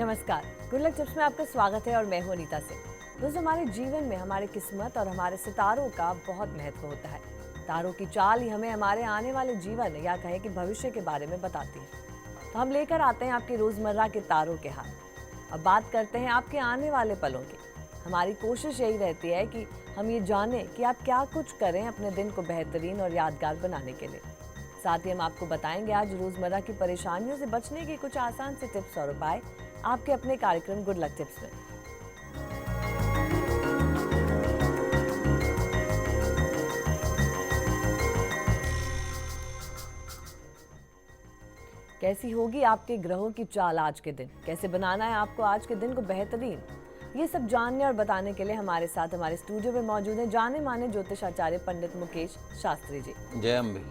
नमस्कार, good luck tips में आपका स्वागत है और मैं हूं अनीता सिंह। दोस्तों, हमारे जीवन में हमारी किस्मत और हमारे सितारों का बहुत महत्व होता है। तारों की चाल ही हमें हमारे आने वाले जीवन या कहें कि भविष्य के बारे में बताती है। तो हम लेकर आते हैं आपके रोजमर्रा के तारों के हाल। अब बात करते हैं आपके आने वाले पलों की। हमारी कोशिश यही रहती है कि हम ये जानें कि आप क्या कुछ करें अपने दिन को बेहतरीन और यादगार बनाने के लिए। साथ ही हम आपको बताएंगे आज रोजमर्रा की परेशानियों से बचने के कुछ आसान से टिप्स और उपाय आपके अपने कार्यक्रम गुड लक टिप्स में। कैसी होगी आपके ग्रहों की चाल आज के दिन, कैसे बनाना है आपको आज के दिन को बेहतरीन, ये सब जानने और बताने के लिए हमारे साथ हमारे स्टूडियो में मौजूद हैं जाने माने ज्योतिषाचार्य पंडित मुकेश शास्त्री जी। जय अम्बे।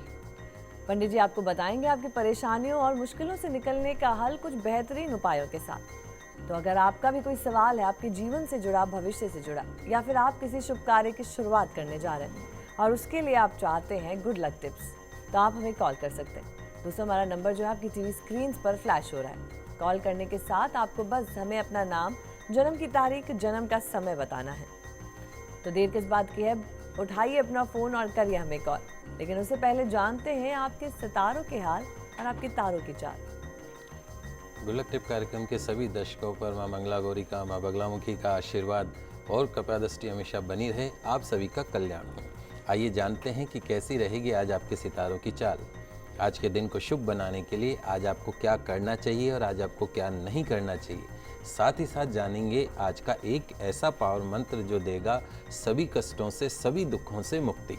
पंडित जी आपको बताएंगे आपकी परेशानियों और मुश्किलों से निकलने का हल कुछ बेहतरीन उपायों के साथ। तो अगर आपका भी कोई सवाल है आपके जीवन से जुड़ा, भविष्य से जुड़ा, या फिर आप किसी शुभ कार्य की शुरुआत करने जा रहे हैं और उसके लिए आप चाहते हैं गुड लक टिप्स, तो आप हमें कॉल कर सकते हैं। दोस्तों, हमारा नंबर जो है आपकी टीवी स्क्रीन पर फ्लैश हो रहा है। कॉल करने के साथ आपको बस हमें अपना नाम, जन्म की तारीख, जन्म का समय बताना है। तो देर किस बात की है, उठाइए अपना फोन और करिए हमें कॉल। लेकिन उससे पहले जानते हैं आपके सितारों के हाल और आपके तारों की चाल। गुड लक टिप कार्यक्रम के सभी दर्शकों पर मां मंगला गौरी का, मां बगलामुखी का आशीर्वाद और कृपा दृष्टि हमेशा बनी रहे। आप सभी का कल्याण हो। आइए जानते हैं कि कैसी रहेगी आज आपके सितारों की चाल। आज के दिन को शुभ बनाने के लिए आज आपको क्या करना चाहिए और आज आपको क्या नहीं करना चाहिए। साथ ही साथ जानेंगे आज का एक ऐसा पावर मंत्र जो देगा सभी कष्टों से, सभी दुखों से मुक्ति।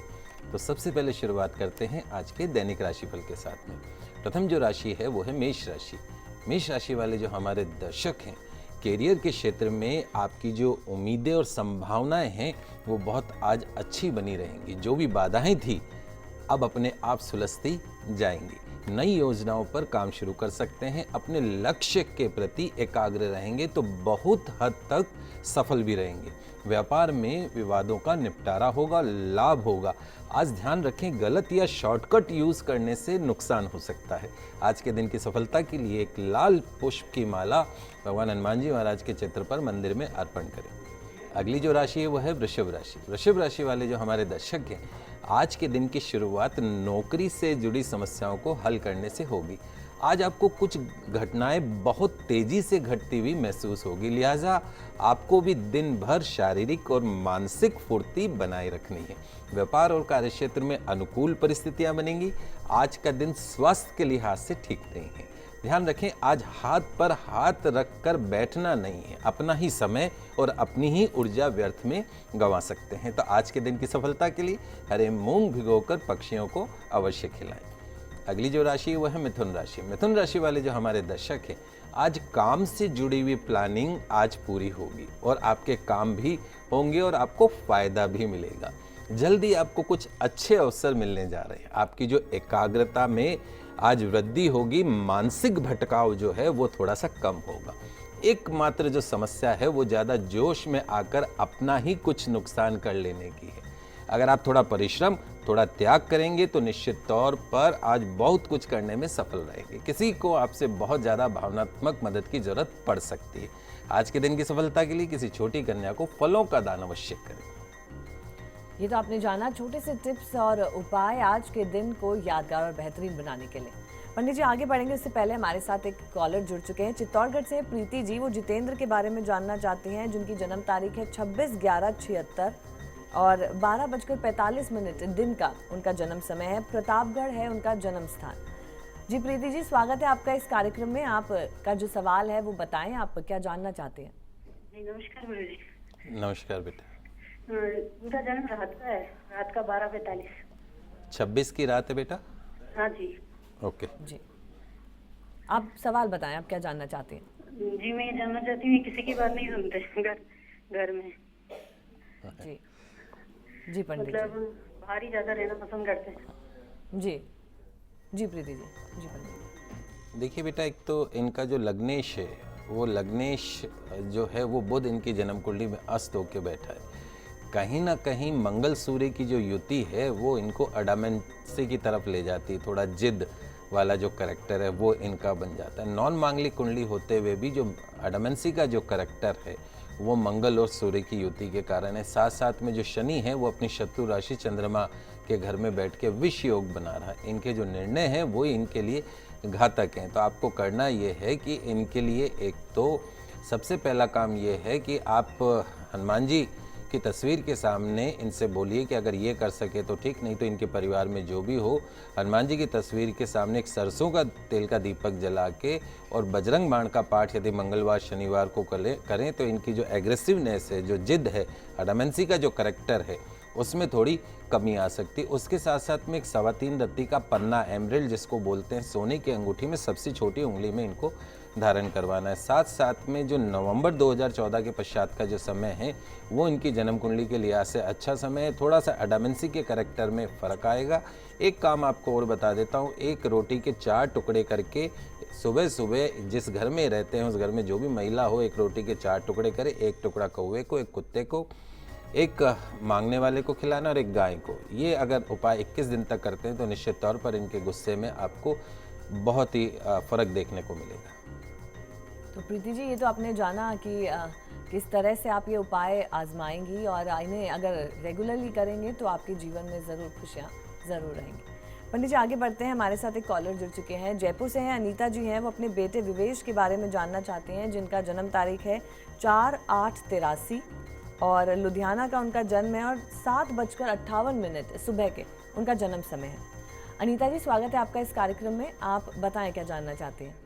तो सबसे पहले शुरुआत करते हैं आज के दैनिक राशिफल के साथ में। प्रथम जो राशि है वो है मेष राशि। मेष राशि वाले जो हमारे दर्शक हैं, कैरियर के क्षेत्र में आपकी जो उम्मीदें और संभावनाएं हैं वो बहुत आज अच्छी बनी रहेंगी। जो भी बाधाएं थी अब अपने आप सुलझती जाएंगी। नई योजनाओं पर काम शुरू कर सकते हैं। अपने लक्ष्य के प्रति एकाग्र रहेंगे तो बहुत हद तक सफल भी रहेंगे। व्यापार में विवादों का निपटारा होगा, लाभ होगा। आज ध्यान रखें, गलत या शॉर्टकट यूज करने से नुकसान हो सकता है। आज के दिन की सफलता के लिए एक लाल पुष्प की माला भगवान हनुमान जी महाराज के चित्र पर मंदिर में अर्पण करें। अगली जो राशि है वो है वृषभ राशि। वृषभ राशि वाले जो हमारे दर्शक हैं, आज के दिन की शुरुआत नौकरी से जुड़ी समस्याओं को हल करने से होगी। आज आपको कुछ घटनाएं बहुत तेजी से घटती हुई महसूस होगी, लिहाजा आपको भी दिन भर शारीरिक और मानसिक फुर्ती बनाए रखनी है। व्यापार और कार्यक्षेत्र में अनुकूल परिस्थितियां बनेंगी। आज का दिन स्वास्थ्य के लिहाज से ठीक नहीं है। ध्यान रखें, आज हाथ पर हाथ रखकर बैठना नहीं है। अपना ही समय और अपनी ही ऊर्जा व्यर्थ में गंवा सकते हैं। तो आज के दिन की सफलता के लिए हरे मूंग भिगोकर पक्षियों को अवश्य खिलाएं। अगली जो राशि है वह है मिथुन राशि। मिथुन राशि वाले जो हमारे दर्शक हैं, आज काम से जुड़ी हुई प्लानिंग आज पूरी होगी और आपके काम भी होंगे और आपको फायदा भी मिलेगा। जल्दी आपको कुछ अच्छे अवसर मिलने जा रहे हैं। आपकी जो एकाग्रता में आज वृद्धि होगी। मानसिक भटकाव जो है वो थोड़ा सा कम होगा। एकमात्र जो समस्या है वो ज़्यादा जोश में आकर अपना ही कुछ नुकसान कर लेने की है। अगर आप थोड़ा परिश्रम, थोड़ा त्याग करेंगे तो निश्चित तौर पर आज बहुत कुछ करने में सफल रहेंगे। किसी को आपसे बहुत ज़्यादा भावनात्मक मदद की जरूरत पड़ सकती है। आज के दिन की सफलता के लिए किसी छोटी कन्या को फलों का दान अवश्य करें। ये तो आपने जाना छोटे से टिप्स और उपाय आज के दिन को यादगार और बेहतरीन बनाने के लिए। पंडित जी आगे बढ़ेंगे उससे पहले हमारे साथ एक कॉलर जुड़ चुके हैं। चित्तौड़गढ़ से प्रीति जी, वो जितेंद्र के बारे में जानना चाहती हैं, जिनकी जन्म तारीख है 26/11/76 और 12:45 दिन का उनका जन्म समय है। प्रतापगढ़ है उनका जन्म स्थान। जी प्रीति जी, स्वागत है आपका इस कार्यक्रम में। आपका जो सवाल है वो बताएं, आप क्या जानना चाहते हैं। नमस्कार गुरु जी। नमस्कार बेटा। उनका जन्म रात का है, रात का 12:45। 26 की रात है बेटा? हाँ जी। ओके जी, आप सवाल बताएं, आप क्या जानना चाहते हैं। जी मैं ये जानना चाहती हूँ, किसी की बात नहीं सुनते घर में। जी जी पंडित मतलब बाहर ही ज्यादा रहना पसंद करते हैं। जी जी प्रीति जी। जी पंडित। देखिए बेटा, एक तो इनका जो लग्नेश है वो लग्नेश जो है वो बुध इनकी जन्म कुंडली में अस्त होकर बैठा है। कहीं ना कहीं मंगल सूर्य की जो युति है वो इनको अडामेंसी की तरफ ले जाती है। थोड़ा जिद वाला जो करेक्टर है वो इनका बन जाता है। नॉन मांगलिक कुंडली होते हुए भी जो एडमेंसी का जो करेक्टर है वो मंगल और सूर्य की युति के कारण है। साथ साथ में जो शनि है वो अपनी शत्रु राशि चंद्रमा के घर में बैठ के विष योग बना रहा है। इनके जो निर्णय हैं वो इनके लिए घातक हैं। तो आपको करना ये है कि इनके लिए एक तो सबसे पहला काम ये है कि आप हनुमान जी की तस्वीर के सामने इनसे बोलिए कि अगर ये कर सके तो ठीक, नहीं तो इनके परिवार में जो भी हो हनुमान जी की तस्वीर के सामने एक सरसों का तेल का दीपक जला के और बजरंग बाण का पाठ यदि मंगलवार शनिवार को करें तो इनकी जो एग्रेसिवनेस है, जो जिद है, अडमेंसी का जो करेक्टर है उसमें थोड़ी कमी आ सकती है। उसके साथ साथ में एक 3.25 रत्ती का पन्ना एमरल्ड जिसको बोलते हैं, सोने की अंगूठी में सबसे छोटी उंगली में इनको धारण करवाना है। साथ साथ में जो नवंबर 2014 के पश्चात का जो समय है वो इनकी जन्म कुंडली के लिहाज से अच्छा समय है। थोड़ा सा अडामेंसी के करेक्टर में फ़र्क आएगा। एक काम आपको और बता देता हूँ, एक रोटी के 4 टुकड़े करके सुबह सुबह जिस घर में रहते हैं उस घर में जो भी महिला हो एक रोटी के 4 टुकड़े करे, एक टुकड़ा कौवे को, एक कुत्ते को, एक मांगने वाले को खिलाना और एक गाय को। ये अगर उपाय 21 दिन तक करते हैं तो निश्चित तौर पर इनके गुस्से में आपको बहुत ही फ़र्क देखने को मिलेगा। तो प्रीति जी, ये तो आपने जाना कि किस तरह से आप ये उपाय आजमाएंगी और इन्हें अगर रेगुलरली करेंगे तो आपके जीवन में ज़रूर खुशियाँ ज़रूर रहेंगी। पंडित जी, आगे बढ़ते हैं। हमारे साथ एक कॉलर जुड़ चुके हैं, जयपुर से हैं, अनीता जी हैं। वो अपने बेटे विवेश के बारे में जानना चाहते हैं, जिनका जन्म तारीख है 4/8/83 और लुधियाना का उनका जन्म है और 7:58 सुबह के उनका जन्म समय है। अनीता जी, स्वागत है आपका इस कार्यक्रम में। आप बताएं क्या जानना चाहते हैं।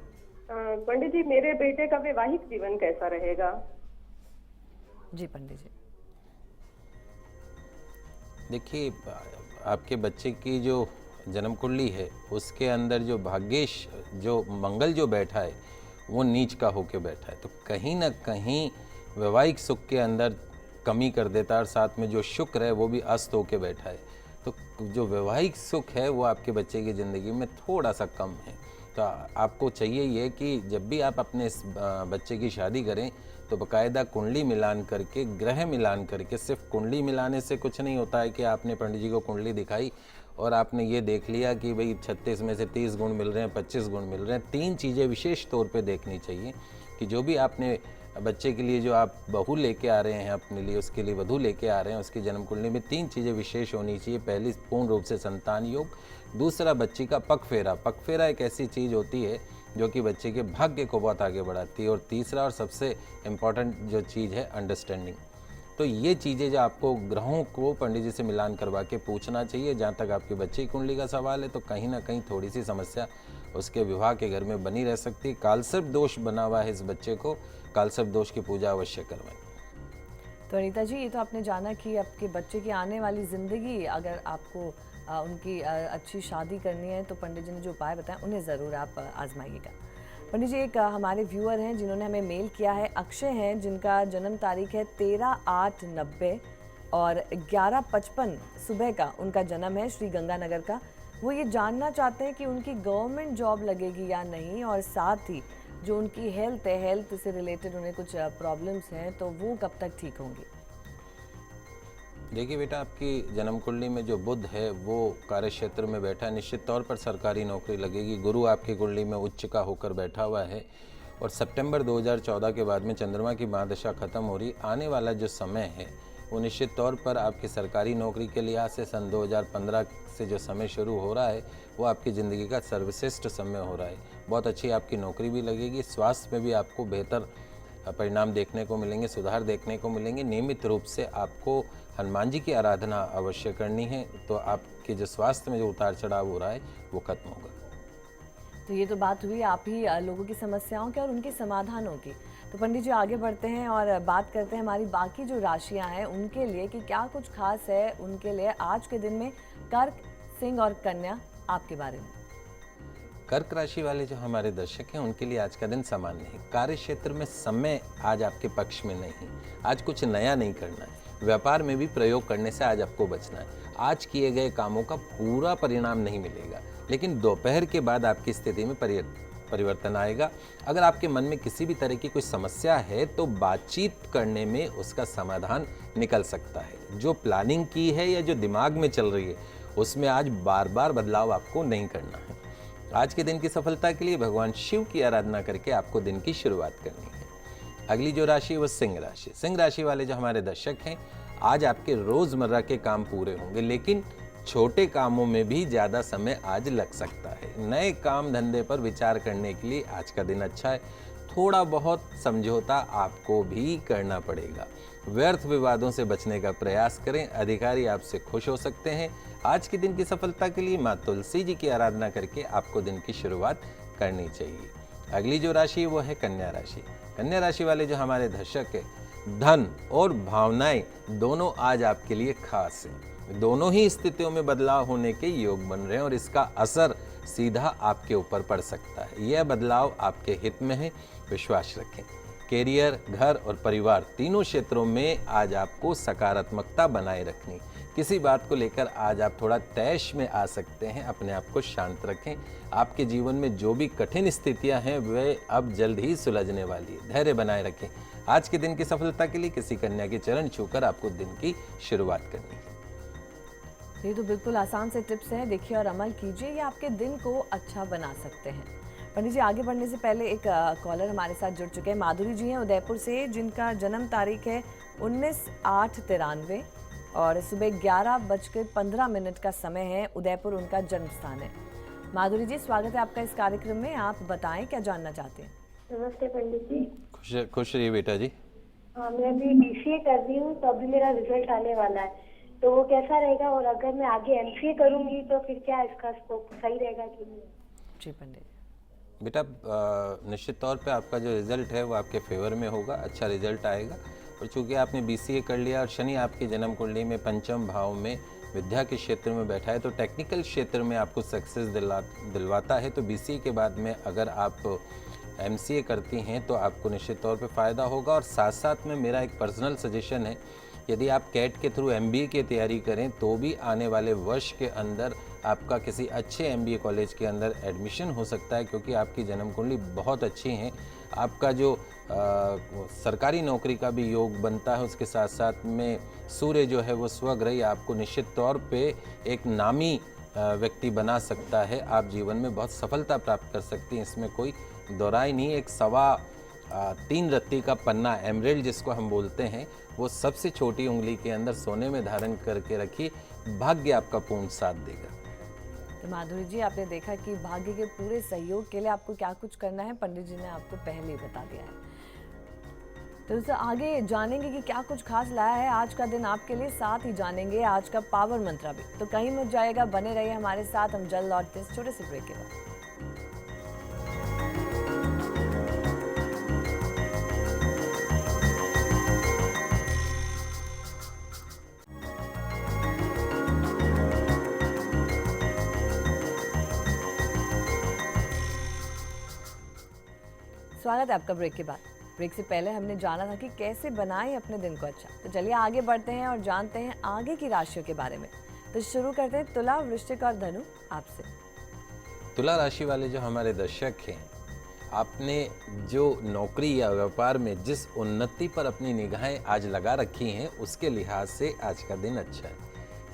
पंडित जी, मेरे बेटे का वैवाहिक जीवन कैसा रहेगा? जी पंडित जी, देखिए, आपके बच्चे की जो जन्म कुंडली है उसके अंदर जो भाग्येश जो मंगल जो बैठा है वो नीच का होके बैठा है, तो कहीं ना कहीं वैवाहिक सुख के अंदर कमी कर देता है और साथ में जो शुक्र है वो भी अस्त होके बैठा है। तो जो वैवाहिक सुख है वो आपके बच्चे की ज़िंदगी में थोड़ा सा कम है। तो आपको चाहिए ये कि जब भी आप अपने इस बच्चे की शादी करें तो बाकायदा कुंडली मिलान करके, ग्रह मिलान करके, सिर्फ कुंडली मिलाने से कुछ नहीं होता है कि आपने पंडित जी को कुंडली दिखाई और आपने ये देख लिया कि भाई 36 में से 30 गुण मिल रहे हैं, 25 गुण मिल रहे हैं। 3 चीज़ें विशेष तौर पे देखनी चाहिए कि जो भी आपने बच्चे के लिए जो आप बहू लेके आ रहे हैं, अपने लिए उसके लिए वधू लेके आ रहे हैं, उसकी जन्म कुंडली में 3 चीज़ें विशेष होनी चाहिए। पहली, पूर्ण रूप से संतान योग। दूसरा, बच्ची का पगफेरा। पगफेरा एक ऐसी चीज़ होती है जो कि बच्चे के भाग्य को बहुत आगे बढ़ाती है। और तीसरा और सबसे इम्पॉर्टेंट जो चीज़ है, अंडरस्टैंडिंग। तो ये चीज़ें जो आपको ग्रहों को पंडित जी से मिलान करवा के पूछना चाहिए। जहाँ तक आपकी बच्चे की कुंडली का सवाल है तो कहीं ना कहीं थोड़ी सी समस्या उसके विवाह के घर में बनी रह सकती है। कालसर्प दोष बना हुआ है इस बच्चे को, कालसर्प दोष की पूजा अवश्य करवाएं। तो अनीता जी, ये तो आपने जाना कि आपके बच्चे की आने वाली ज़िंदगी, अगर आपको उनकी अच्छी शादी करनी है तो पंडित जी ने जो उपाय बताए उन्हें ज़रूर आप आजमाइएगा। पंडित जी, एक हमारे व्यूअर हैं जिन्होंने हमें मेल किया है, अक्षय हैं, जिनका जन्म तारीख है 13/8/90 और 11:55 सुबह का उनका जन्म है, श्री गंगानगर का। वो ये जानना चाहते हैं कि उनकी गवर्नमेंट जॉब लगेगी या नहीं, और साथ ही जो उनकी हेल्थ है, हेल्थ से रिलेटेड उन्हें कुछ प्रॉब्लम्स हैं तो वो कब तक ठीक होंगी। देखिए बेटा, आपकी जन्म कुंडली में जो बुध है वो कार्य क्षेत्र में बैठा है, निश्चित तौर पर सरकारी नौकरी लगेगी। गुरु आपकी कुंडली में उच्च का होकर बैठा हुआ है और सितंबर 2014 के बाद में चंद्रमा की महादशा खत्म हो रही। आने वाला जो समय है वो निश्चित तौर पर आपकी सरकारी नौकरी के लिहाज से सन 2015 से जो समय शुरू हो रहा है वो आपकी ज़िंदगी का सर्वश्रेष्ठ समय हो रहा है। बहुत अच्छी आपकी नौकरी भी लगेगी। स्वास्थ्य में भी आपको बेहतर परिणाम देखने को मिलेंगे, सुधार देखने को मिलेंगे। नियमित रूप से आपको हनुमान जी की आराधना अवश्य करनी है तो आपके जो स्वास्थ्य में जो उतार चढ़ाव हो रहा है वो खत्म होगा। तो ये तो बात हुई आप ही लोगों की समस्याओं की और उनके समाधानों की। तो पंडित जी, आगे बढ़ते हैं और बात करते हैं हमारी बाकी जो राशियां हैं उनके लिए कि क्या कुछ खास है उनके लिए आज के दिन में। कर्क, सिंह और कन्या, आपके बारे में। कर्क राशि वाले जो हमारे दर्शक हैं उनके लिए आज का दिन सामान्य है। कार्य क्षेत्र में समय आज आपके पक्ष में नहीं, आज कुछ नया नहीं करना है। व्यापार में भी प्रयोग करने से आज आपको बचना है। आज किए गए कामों का पूरा परिणाम नहीं मिलेगा, लेकिन दोपहर के बाद आपकी स्थिति में परिवर्तन आएगा। अगर आपके मन में किसी भी तरह की कोई समस्या है तो बातचीत करने में उसका समाधान निकल सकता है। जो प्लानिंग की है या जो दिमाग में चल रही है उसमें आज बार बार बदलाव आपको नहीं करना है। आज के दिन की सफलता के लिए भगवान शिव की आराधना करके आपको दिन की शुरुआत करनी है। अगली जो राशि है वो सिंह राशि। सिंह राशि वाले जो हमारे दर्शक हैं, आज आपके रोजमर्रा के काम पूरे होंगे, लेकिन छोटे कामों में भी ज़्यादा समय आज लग सकता है। नए काम धंधे पर विचार करने के लिए आज का दिन अच्छा है। थोड़ा बहुत समझौता आपको भी करना पड़ेगा। व्यर्थ विवादों से बचने का प्रयास करें, अधिकारी आपसे खुश हो सकते हैं। आज के दिन की सफलता के लिए माँ तुलसी जी की आराधना करके आपको दिन की शुरुआत करनी चाहिए। अगली जो राशि है वो है कन्या राशि। कन्या राशि वाले जो हमारे दर्शक है, धन और भावनाएं दोनों आज आपके लिए खास हैं। दोनों ही स्थितियों में बदलाव होने के योग बन रहे हैं और इसका असर सीधा आपके ऊपर पड़ सकता है। यह बदलाव आपके हित में है, विश्वास रखें। कैरियर, घर और परिवार तीनों क्षेत्रों में आज आपको सकारात्मकता बनाए रखनी। किसी बात को लेकर आज आप थोड़ा तैश में आ सकते हैं, अपने आप को शांत रखें। आपके जीवन में जो भी कठिन स्थितियां हैं वे अब जल्द ही सुलझने वाली है, धैर्य बनाए रखें। आज के दिन की सफलता के लिए किसी कन्या के चरण छूकर आपको दिन की शुरुआत करनी है। ये तो बिल्कुल आसान से टिप्स हैं, देखिए और अमल कीजिए, ये आपके दिन को अच्छा बना सकते हैं। पंडित जी, आगे बढ़ने से पहले एक कॉलर हमारे साथ जुड़ चुके हैं। माधुरी जी हैं उदयपुर से, जिनका जन्म तारीख है 19/8/93 और सुबह 11:15 का समय है। उदयपुर उनका जन्म स्थान है। माधुरी जी, स्वागत है आपका इस कार्यक्रम में। आप बताएं क्या जानना चाहते हैं। नमस्ते पंडित जी। खुश रहिए बेटा जी। हाँ, मैं अभी BCA कर रही हूँ, तो अभी मेरा रिजल्ट आने वाला है, तो वो कैसा रहेगा? और अगर मैं आगे MCA करूंगी तो फिर क्या इसका स्कोप सही रहेगा कि नहीं? जी पंडित। बेटा, निश्चित तौर पे आपका जो रिजल्ट है वो आपके फेवर में होगा, अच्छा रिजल्ट आएगा। और चूंकि आपने BCA कर लिया और शनि आपके जन्म कुंडली में पंचम भाव में विद्या के क्षेत्र में बैठा है, तो टेक्निकल क्षेत्र में आपको सक्सेस दिलवाता है। तो BCA के बाद में अगर आप MCA करती हैं तो आपको निश्चित तौर पे फ़ायदा होगा। और साथ साथ में मेरा एक पर्सनल सजेशन है, यदि आप कैट के थ्रू MBA की तैयारी करें तो भी आने वाले वर्ष के अंदर आपका किसी अच्छे MBA कॉलेज के अंदर एडमिशन हो सकता है, क्योंकि आपकी जन्म कुंडली बहुत अच्छी है। आपका जो सरकारी नौकरी का भी योग बनता है, उसके साथ साथ में सूर्य जो है वो स्वग्रही आपको निश्चित तौर पे एक नामी व्यक्ति बना सकता है। आप जीवन में बहुत सफलता प्राप्त कर सकती हैं, इसमें कोई दोराई नहीं। एक 3.25 रत्ती का पन्ना, एमरेल्ड जिसको हम बोलते हैं, वो सबसे छोटी उंगली के अंदर सोने में धारण करके रखिए, भाग्य आपका पूर्ण साथ देगा। तो माधुरी जी, आपने देखा कि भाग्य के पूरे सहयोग के लिए आपको क्या कुछ करना है, पंडित जी ने आपको पहले ही बता दिया है। तो उससे आगे जानेंगे कि क्या कुछ खास लाया है आज का दिन आपके लिए, साथ ही जानेंगे आज का पावर मंत्र भी। तो कहीं मत जाएगा, बने रहिए हमारे साथ। हम जल्द लौटते हैं इस छोटे से ब्रेक के बाद। स्वागत है आपका ब्रेक के बाद। ब्रेक से पहले हमने जाना था कि कैसे बनाएं अपने दिन को अच्छा। तो चलिए आगे बढ़ते हैं और जानते हैं आगे की राशियों के बारे में। तो शुरू करते हैं तुला, वृश्चिक और धनु आपसे। तुला राशि वाले जो हमारे दर्शक हैं, आपने जो नौकरी या व्यापार में जिस उन्नति पर अपनी निगाहें आज लगा रखी हैं, उसके लिहाज से आज का दिन अच्छा है।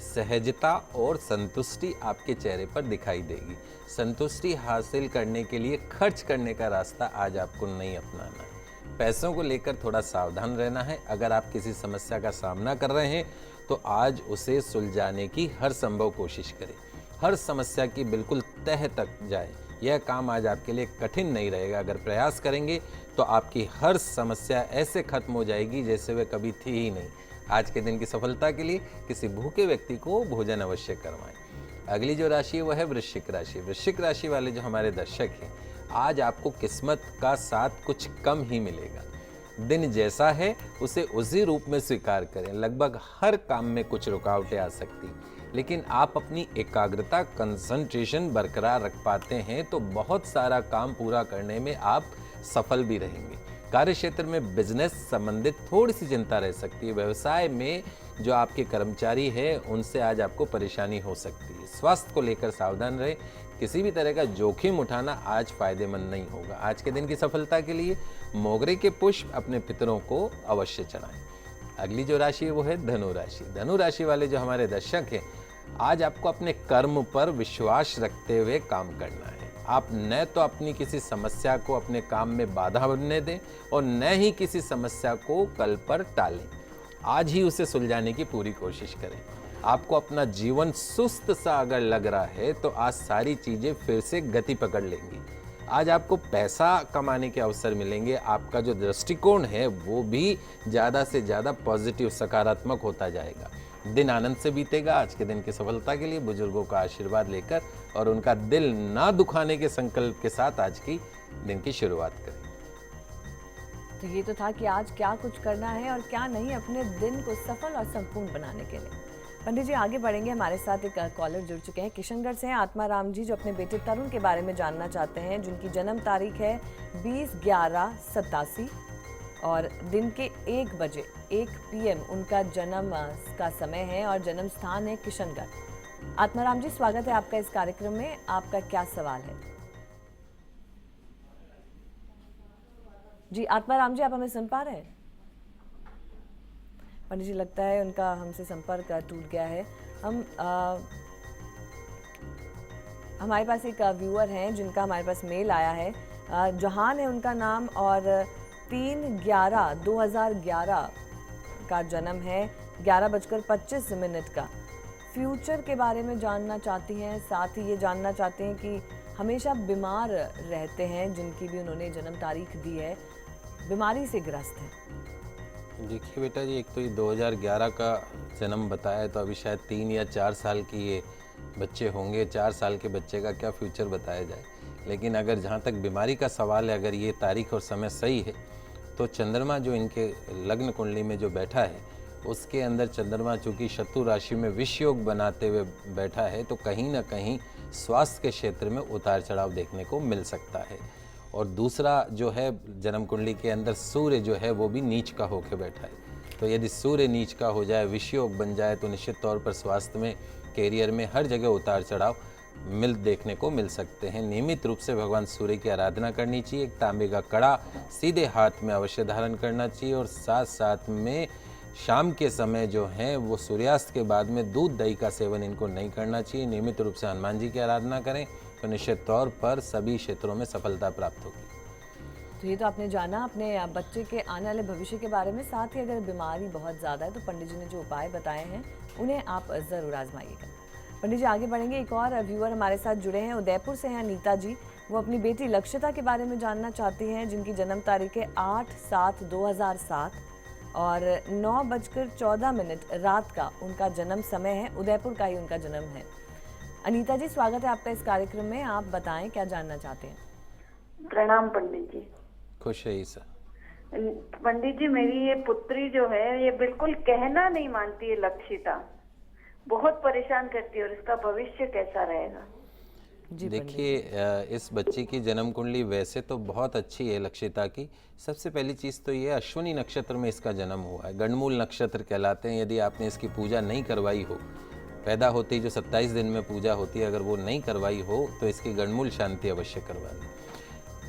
सहजता और संतुष्टि आपके चेहरे पर दिखाई देगी। संतुष्टि हासिल करने के लिए खर्च करने का रास्ता आज आपको नहीं अपनाना है। पैसों को लेकर थोड़ा सावधान रहना है। अगर आप किसी समस्या का सामना कर रहे हैं तो आज उसे सुलझाने की हर संभव कोशिश करें। हर समस्या की बिल्कुल तह तक जाए। यह काम आज आपके लिए कठिन नहीं रहेगा। अगर प्रयास करेंगे तो आपकी हर समस्या ऐसे खत्म हो जाएगी जैसे वह कभी थी ही नहीं। आज के दिन की सफलता के लिए किसी भूखे व्यक्ति को भोजन अवश्य करवाएं। अगली जो राशि है वह है वृश्चिक राशि। वृश्चिक राशि वाले जो हमारे दर्शक हैं, आज आपको किस्मत का साथ कुछ कम ही मिलेगा। दिन जैसा है उसे उसी रूप में स्वीकार करें। लगभग हर काम में कुछ रुकावटें आ सकती, लेकिन आप अपनी एकाग्रता, कंसंट्रेशन बरकरार रख पाते हैं तो बहुत सारा काम पूरा करने में आप सफल भी रहेंगे। कार्य क्षेत्र में बिजनेस संबंधित थोड़ी सी चिंता रह सकती है। व्यवसाय में जो आपके कर्मचारी हैं उनसे आज आपको परेशानी हो सकती है। स्वास्थ्य को लेकर सावधान रहें। किसी भी तरह का जोखिम उठाना आज फायदेमंद नहीं होगा। आज के दिन की सफलता के लिए मोगरे के पुष्प अपने पितरों को अवश्य चढ़ाएं। अगली जो राशि है वो है धनु राशि। धनु राशि वाले जो हमारे दर्शक हैं, आज आपको अपने कर्म पर विश्वास रखते हुए काम करना है। आप न तो अपनी किसी समस्या को अपने काम में बाधा बनने दें और न ही किसी समस्या को कल पर टालें। आज ही उसे सुलझाने की पूरी कोशिश करें। आपको अपना जीवन सुस्त सा अगर लग रहा है तो आज सारी चीज़ें फिर से गति पकड़ लेंगी। आज आपको पैसा कमाने के अवसर मिलेंगे। आपका जो दृष्टिकोण है वो भी ज़्यादा से ज़्यादा पॉजिटिव, सकारात्मक होता जाएगा। दिन आनंद से बीतेगा। आज के दिन की सफलता के लिए बुजुर्गों का आशीर्वाद लेकर और उनका दिल ना दुखाने के संकल्प के साथ आज की दिन की शुरुआत करें। तो ये तो था कि आज क्या कुछ करना है और क्या नहीं अपने दिन को सफल और संपूर्ण बनाने के लिए। पंडित जी आगे बढ़ेंगे। हमारे साथ एक कॉलर जुड़ चुके हैं, किशनगढ़ से हैं आत्माराम जी, जो अपने बेटे तरुण के बारे में जानना चाहते हैं, जिनकी जन्म तारीख है 20/11/87 और दिन के 1 बजे 1 PM उनका जन्म का समय है और जन्म स्थान है किशनगढ़। आत्माराम जी, स्वागत है आपका इस कार्यक्रम में। आपका क्या सवाल है? जी आत्माराम जी, आप हमें सुन पा रहे हैं? पंडित जी, लगता है उनका हमसे संपर्क टूट गया है। हमारे पास एक व्यूअर हैं जिनका हमारे पास मेल आया है। जहान है उनका नाम और 3/11/2011 का जन्म है, 11:25 का। फ्यूचर के बारे में जानना चाहती हैं, साथ ही ये जानना चाहते हैं कि हमेशा बीमार रहते हैं, जिनकी भी उन्होंने जन्म तारीख दी है, बीमारी से ग्रस्त हैं। देखिए बेटा जी, एक तो ये 2011 का जन्म बताया है, तो अभी शायद 3 या 4 साल की ये बच्चे होंगे। 4 साल के बच्चे का क्या फ्यूचर बताया जाए। लेकिन अगर जहाँ तक बीमारी का सवाल है, अगर ये तारीख और समय सही है तो चंद्रमा जो इनके लग्न कुंडली में जो बैठा है उसके अंदर चंद्रमा चूँकि शत्रु राशि में विष योग बनाते हुए बैठा है, तो कहीं ना कहीं स्वास्थ्य के क्षेत्र में उतार चढ़ाव देखने को मिल सकता है। और दूसरा जो है, जन्म कुंडली के अंदर सूर्य जो है वो भी नीच का होकर बैठा है। तो यदि सूर्य नीच का हो जाए, विष योग बन जाए, तो निश्चित तौर पर स्वास्थ्य में, कैरियर में हर जगह उतार चढ़ाव देखने को मिल सकते हैं। नियमित रूप से भगवान सूर्य की आराधना करनी चाहिए। एक तांबे का कड़ा सीधे हाथ में अवश्य धारण करना चाहिए और साथ साथ में शाम के समय जो है वो सूर्यास्त के बाद में दूध दही का सेवन इनको नहीं करना चाहिए। नियमित रूप से हनुमान जी की आराधना करें तो निश्चित तौर पर सभी क्षेत्रों में सफलता प्राप्त होगी। तो ये तो आपने जाना अपने बच्चे के आने वाले भविष्य के बारे में। साथ ही अगर बीमारी बहुत ज़्यादा है तो पंडित जी ने जो उपाय बताए हैं उन्हें आप ज़रूर आजमाइएगा। पंडित जी आगे बढ़ेंगे। एक और व्यूअर हमारे साथ जुड़े हैं, उदयपुर से हैं अनीता जी। वो अपनी बेटी लक्षिता के बारे में जानना चाहती हैं, जिनकी जन्म तारीख है 8/7/2007 और 9:14 रात का उनका जन्म समय है। उदयपुर का ही उनका जन्म है। अनीता जी, स्वागत है आपका इस कार्यक्रम में। आप बताएं क्या जानना चाहते हैं? प्रणाम पंडित जी। खुश है सर। पंडित जी, मेरी ये पुत्री जो है ये बिल्कुल कहना नहीं मानती है, लक्षिता बहुत परेशान करती है और इसका भविष्य कैसा रहेगा? देखिए, इस बच्ची की जन्म कुंडली वैसे तो बहुत अच्छी है लक्षिता की। सबसे पहली चीज़ तो ये, अश्विनी नक्षत्र में इसका जन्म हुआ है, गणमूल नक्षत्र कहलाते हैं। यदि आपने इसकी पूजा नहीं करवाई हो, पैदा होते ही जो 27 दिन में पूजा होती है, अगर वो नहीं करवाई हो तो इसकी गणमूल शांति अवश्य करवा लें।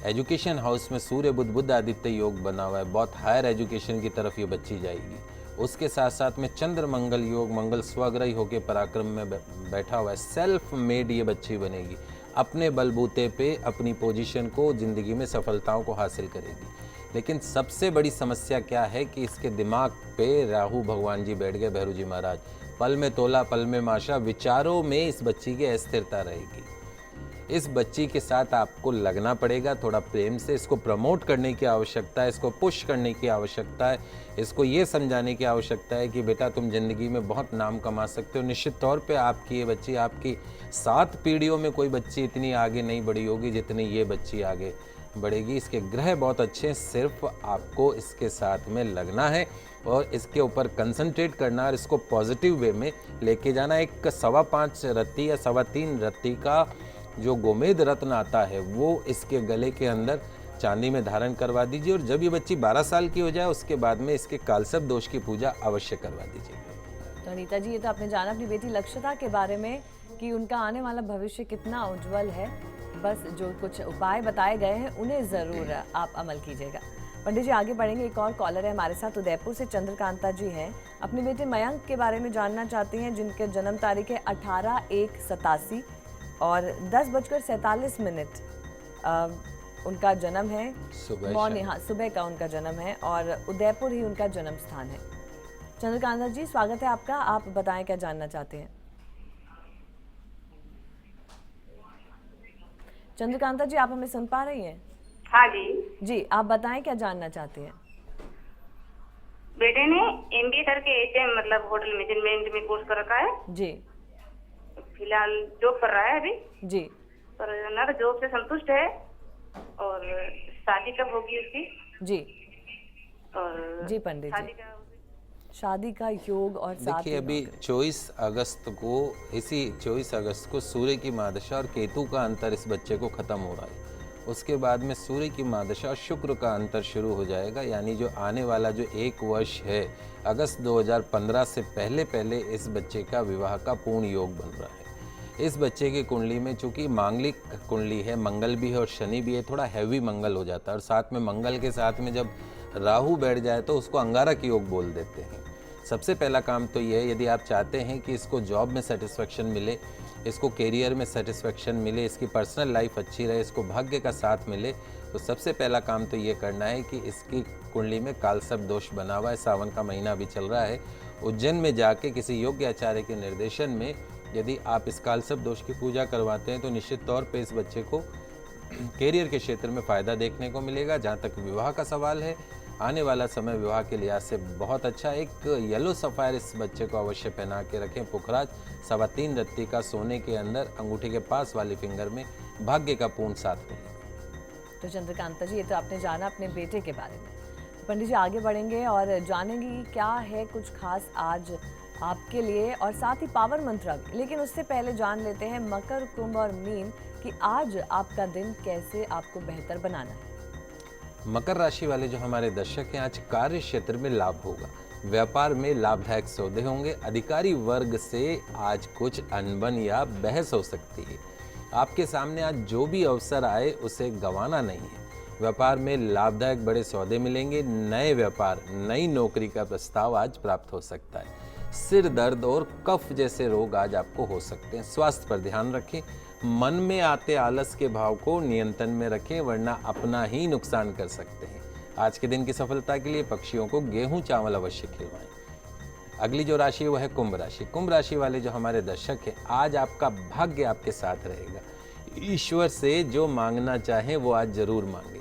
एजुकेशन हाउस में सूर्य बुध आदित्य योग बना हुआ है, बहुत हायर एजुकेशन की तरफ ये बच्ची जाएगी। उसके साथ साथ में चंद्र मंगल योग, मंगल स्वग्रही होकर पराक्रम में बैठा हुआ है। सेल्फ मेड ये बच्ची बनेगी, अपने बलबूते पे अपनी पोजीशन को, जिंदगी में सफलताओं को हासिल करेगी। लेकिन सबसे बड़ी समस्या क्या है कि इसके दिमाग पे राहु भगवान जी बैठ गए, भैरू जी महाराज। पल में तोला पल में माशा, विचारों में इस बच्ची की अस्थिरता रहेगी। इस बच्ची के साथ आपको लगना पड़ेगा थोड़ा प्रेम से। इसको प्रमोट करने की आवश्यकता है, इसको पुश करने की आवश्यकता है, इसको ये समझाने की आवश्यकता है कि बेटा तुम जिंदगी में बहुत नाम कमा सकते हो। निश्चित तौर पे आपकी ये बच्ची, आपकी 7 पीढ़ियों में कोई बच्ची इतनी आगे नहीं बढ़ी होगी जितनी ये बच्ची आगे बढ़ेगी। इसके ग्रह बहुत अच्छे हैं, सिर्फ आपको इसके साथ में लगना है और इसके ऊपर कंसंट्रेट करना और इसको पॉजिटिव वे में लेके जाना। एक 5.25 रत्ती या 3.25 रत्ती का जो गोमेद रत्न आता है वो इसके गले के अंदर चांदी में धारण करवा दीजिए और जब ये बच्ची 12 साल की हो जाए उसके बाद में इसके कालसर्प दोष की पूजा अवश्य करवा दीजिए। तो अनीता जी, ये तो आपने जाना अपनी बेटी लक्षिता के बारे में कि उनका आने वाला भविष्य कितना उज्जवल है। बस जो कुछ उपाय बताए गए हैं उन्हें ज़रूर आप अमल कीजिएगा। पंडित जी आगे बढ़ेंगे। एक और कॉलर है हमारे साथ, उदयपुर से चंद्रकांता जी हैं। अपने बेटे मयंक के बारे में जानना चाहती हैं, जिनके जन्म तारीख है 18/1/87 और 10:47 उनका जन्म है। सुबह मॉर्निंग, हाँ, सुबह का उनका जन्म है और उदयपुर ही उनका जन्म स्थान है। चंद्रकांता जी, स्वागत है आपका। आप बताएं क्या जानना चाहते हैं। चंद्रकांता जी, आप हमें सुन पा रही हैं? हाँ जी। जी, आप बताएं क्या जानना चाहते हैं। बेटे ने एमबीए करके एचएम मतलब होटल मैनेजमेंट में कोर्स कर रखा है। जी। फिलहाल जॉब कर रहा है अभी, जी। पर ना जॉब से संतुष्ट है। और शादी कब होगी उसकी? जी। और जी पंडित शादी जी, का शादी का योग और साथ देखिए, ही अभी नौकरी। 24 अगस्त को सूर्य की महादशा और केतु का अंतर इस बच्चे को खत्म हो रहा है। उसके बाद में सूर्य की महादशा और शुक्र का अंतर शुरू हो जाएगा, यानी जो आने वाला जो 1 वर्ष है, अगस्त 2015 से पहले पहले इस बच्चे का विवाह का पूर्ण योग बन रहा है। इस बच्चे की कुंडली में चूंकि मांगलिक कुंडली है, मंगल भी है और शनि भी है, थोड़ा हैवी मंगल हो जाता है। और साथ में मंगल के साथ में जब राहु बैठ जाए तो उसको अंगारक योग बोल देते हैं। सबसे पहला काम तो ये है, यदि आप चाहते हैं कि इसको जॉब में सेटिस्फेक्शन मिले, इसको कैरियर में सेटिस्फेक्शन मिले, इसकी पर्सनल लाइफ अच्छी रहे, इसको भाग्य का साथ मिले, तो सबसे पहला काम तो ये करना है कि इसकी कुंडली में कालसर्प दोष बना हुआ है। सावन का महीना भी चल रहा है। उज्जैन में जाके किसी योग्य आचार्य के निर्देशन में यदि आप इस कालसर्प दोष की पूजा करवाते हैं तो निश्चित तौर पे इस बच्चे को कैरियर के क्षेत्र में फ़ायदा देखने को मिलेगा। जहाँ तक विवाह का सवाल है, आने वाला समय विवाह के लिहाज से बहुत अच्छा। एक येलो सफ़ायर इस बच्चे को अवश्य पहना के रखें। पुखराज 3.25 रत्ती का सोने के अंदर अंगूठे के पास वाली फिंगर में भाग्य का पूर्ण साथ मिलेगा। तो चंद्रकांता जी, ये तो आपने जाना अपने बेटे के बारे में। पंडित जी, आगे बढ़ेंगे और जानेंगे कि क्या है कुछ खास आज आपके लिए और साथ ही पावर मंत्र भी। लेकिन उससे पहले जान लेते हैं मकर, कुंभ और मीन कि आज आपका दिन कैसे आपको बेहतर बनाना है। मकर राशि वाले जो हमारे दर्शक हैं, आज कार्य क्षेत्र में लाभ होगा। व्यापार में लाभदायक सौदे होंगे। अधिकारी वर्ग से आज कुछ अनबन या बहस हो सकती है। आपके सामने आज जो भी अवसर आए उसे गंवाना नहीं है। व्यापार में लाभदायक बड़े सौदे मिलेंगे। नए व्यापार, नई नौकरी का प्रस्ताव आज प्राप्त हो सकता है। सिर दर्द और कफ जैसे रोग आज आपको हो सकते हैं। स्वास्थ्य पर ध्यान रखें। मन में आते आलस के भाव को नियंत्रण में रखें, वरना अपना ही नुकसान कर सकते हैं। आज के दिन की सफलता के लिए पक्षियों को गेहूं चावल अवश्य खिलवाएं। अगली जो राशि है वो है कुंभ राशि। कुंभ राशि वाले जो हमारे दर्शक हैं, आज आपका भाग्य आपके साथ रहेगा। ईश्वर से जो मांगना चाहें वो आज जरूर मांगे।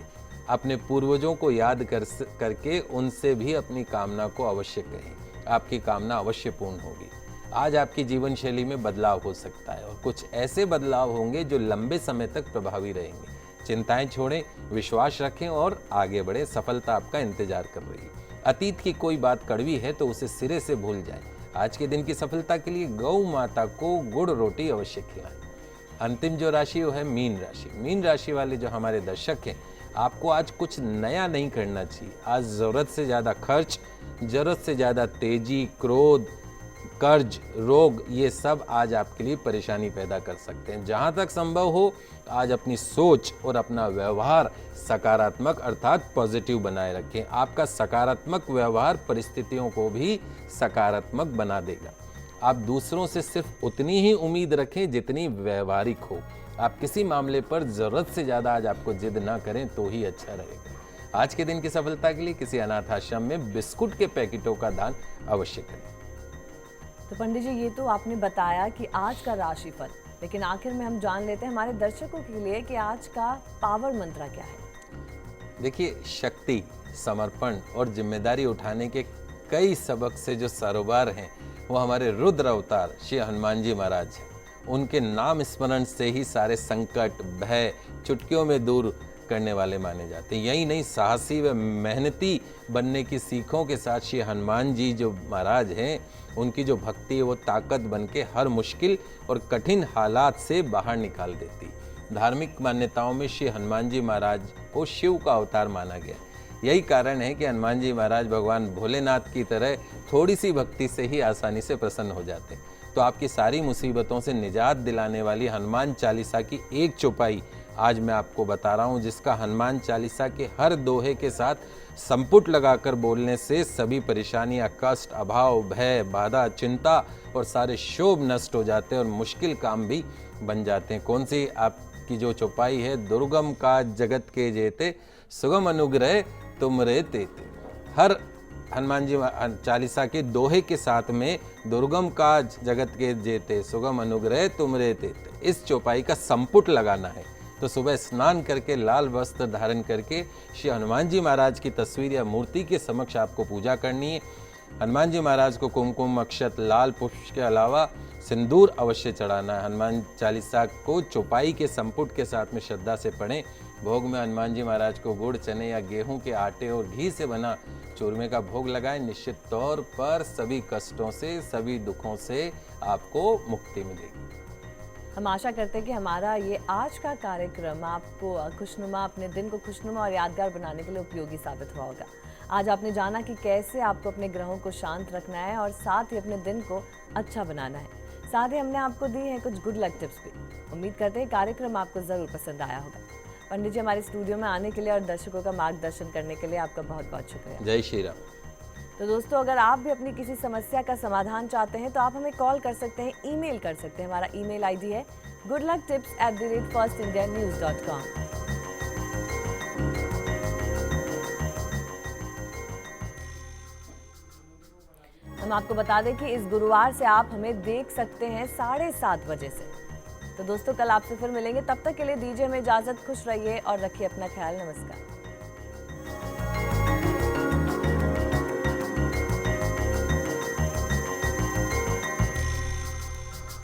अपने पूर्वजों को याद करके उनसे भी अपनी कामना को अवश्य कहें। आपकी कामना अवश्य पूर्ण होगी। आज आपकी जीवन शैली में बदलाव हो सकता है और कुछ ऐसे बदलाव होंगे जो लंबे समय तक प्रभावी रहेंगे। चिंताएं छोड़ें, विश्वास रखें और आगे बढ़ें। सफलता आपका इंतजार कर रही है। अतीत की कोई बात कड़वी है तो उसे सिरे से भूल जाएं। आज के दिन की सफलता के लिए गौ माता को गुड़ रोटी अवश्य खिलाएं। अंतिम जो राशि वो है मीन राशि। मीन राशि वाले जो हमारे दर्शक हैं, आपको आज कुछ नया नहीं करना चाहिए। आज ज़रूरत से ज़्यादा खर्च, ज़रूरत से ज़्यादा तेजी, क्रोध, कर्ज, रोग, ये सब आज आपके लिए परेशानी पैदा कर सकते हैं। जहाँ तक संभव हो आज अपनी सोच और अपना व्यवहार सकारात्मक अर्थात पॉजिटिव बनाए रखें। आपका सकारात्मक व्यवहार परिस्थितियों को भी सकारात्मक बना देगा। आप दूसरों से सिर्फ उतनी ही उम्मीद रखें जितनी व्यवहारिक हो। आप किसी मामले पर ज़रूरत से ज़्यादा आज आपको जिद ना करें तो ही अच्छा रहेगा। आज के दिन की सफलता के लिए किसी अनाथ आश्रम में बिस्कुट के पैकेटों का दान अवश्य करें। तो पंडित जी, ये तो आपने बताया कि आज का राशिफल, लेकिन आखिर में हम जान लेते हैं हमारे दर्शकों के लिए कि आज का पावर मंत्र क्या है। देखिए, शक्ति, समर्पण और जिम्मेदारी उठाने के कई सबक से जो सरोवर हैं वो हमारे रुद्र अवतार श्री हनुमान जी महाराज हैं। उनके नाम स्मरण से ही सारे संकट, भय चुटकियों में दूर करने वाले माने जाते हैं। यही नहीं, साहसी व मेहनती बनने की सीखों के साथ श्री हनुमान जी जो महाराज हैं, उनकी जो भक्ति है वो ताकत बन के हर मुश्किल और कठिन हालात से बाहर निकाल देती। धार्मिक मान्यताओं में श्री हनुमान जी महाराज को शिव का अवतार माना गया। यही कारण है कि हनुमान जी महाराज भगवान भोलेनाथ की तरह थोड़ी सी भक्ति से ही आसानी से प्रसन्न हो जाते हैं। तो आपकी सारी मुसीबतों से निजात दिलाने वाली हनुमान चालीसा की एक चौपाई आज मैं आपको बता रहा हूँ, जिसका हनुमान चालीसा के हर दोहे के साथ संपुट लगाकर बोलने से सभी परेशानियाँ, कष्ट, अभाव, भय, बाधा, चिंता और सारे शोभ नष्ट हो जाते हैं और मुश्किल काम भी बन जाते हैं। कौन सी आपकी जो चौपाई है, दुर्गम का जगत के जेते, सुगम अनुग्रह तुम रे तेते। हर हनुमान जी चालीसा के दोहे के साथ में दुर्गम का जगत के जेते, सुगम अनुग्रह तुम रे तेते, इस चौपाई का संपुट लगाना है। तो सुबह स्नान करके लाल वस्त्र धारण करके श्री हनुमान जी महाराज की तस्वीर या मूर्ति के समक्ष आपको पूजा करनी है। हनुमान जी महाराज को कुमकुम, अक्षत, लाल पुष्प के अलावा सिंदूर अवश्य चढ़ाना है। हनुमान चालीसा को चौपाई के संपुट के साथ में श्रद्धा से पढ़ें। भोग में हनुमान जी महाराज को गुड़, चने या गेहूं के आटे और घी से बना चूरमे का भोग लगाएं। निश्चित तौर पर सभी कष्टों से, सभी दुखों से आपको मुक्ति मिलेगी। हम आशा करते हैं कि हमारा ये आज का कार्यक्रम आपको खुशनुमा, अपने दिन को खुशनुमा और यादगार बनाने के लिए उपयोगी साबित हुआ होगा। आज आपने जाना कि कैसे आपको अपने ग्रहों को शांत रखना है और साथ ही अपने दिन को अच्छा बनाना है। साथ ही हमने आपको दी हैं कुछ गुड लक टिप्स भी। उम्मीद करते हैं कार्यक्रम आपको ज़रूर पसंद आया होगा। पंडित जी, हमारे स्टूडियो में आने के लिए और दर्शकों का मार्गदर्शन करने के लिए आपका बहुत बहुत शुक्रिया। जय श्री राम। तो दोस्तों, अगर आप भी अपनी किसी समस्या का समाधान चाहते हैं तो आप हमें कॉल कर सकते हैं, ईमेल कर सकते हैं। हमारा ईमेल आईडी है goodlucktips@firstindianews.com। हम आपको बता दें कि इस गुरुवार से आप हमें देख सकते हैं 7:30 बजे से। तो दोस्तों, कल आपसे फिर मिलेंगे। तब तक के लिए दीजिए हमें इजाजत। खुश रहिए और रखिए अपना ख्याल। नमस्कार।